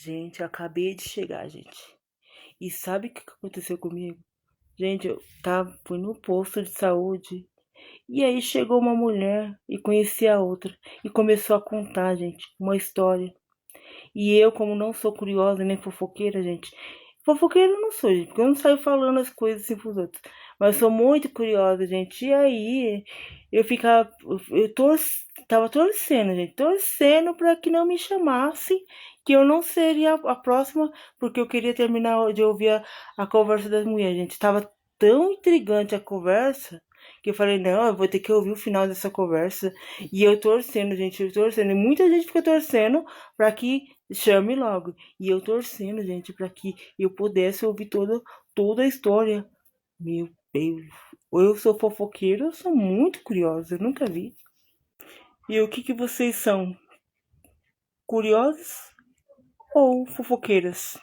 Gente, eu acabei de chegar, gente. E sabe o que aconteceu comigo? Gente, fui no posto de saúde. E aí chegou uma mulher e conheci a outra. E começou a contar, gente, uma história. E eu, como não sou curiosa nem fofoqueira, gente. Fofoqueira eu não sou, gente, porque eu não saio falando as coisas assim pros outros. Mas eu sou muito curiosa, gente. E aí eu ficava. Tava torcendo, gente. Torcendo pra que não me chamasse. Que eu não seria a próxima, porque eu queria terminar de ouvir a conversa das mulheres, gente. Tava tão intrigante a conversa que eu falei, não, eu vou ter que ouvir o final dessa conversa. E eu torcendo, gente, eu torcendo. E muita gente fica torcendo pra que chame logo. E eu torcendo, gente, pra que eu pudesse ouvir toda a história. Meu Deus. Ou eu sou fofoqueira, eu sou muito curiosa, eu nunca vi. E o que vocês são? Curiosas ou fofoqueiras?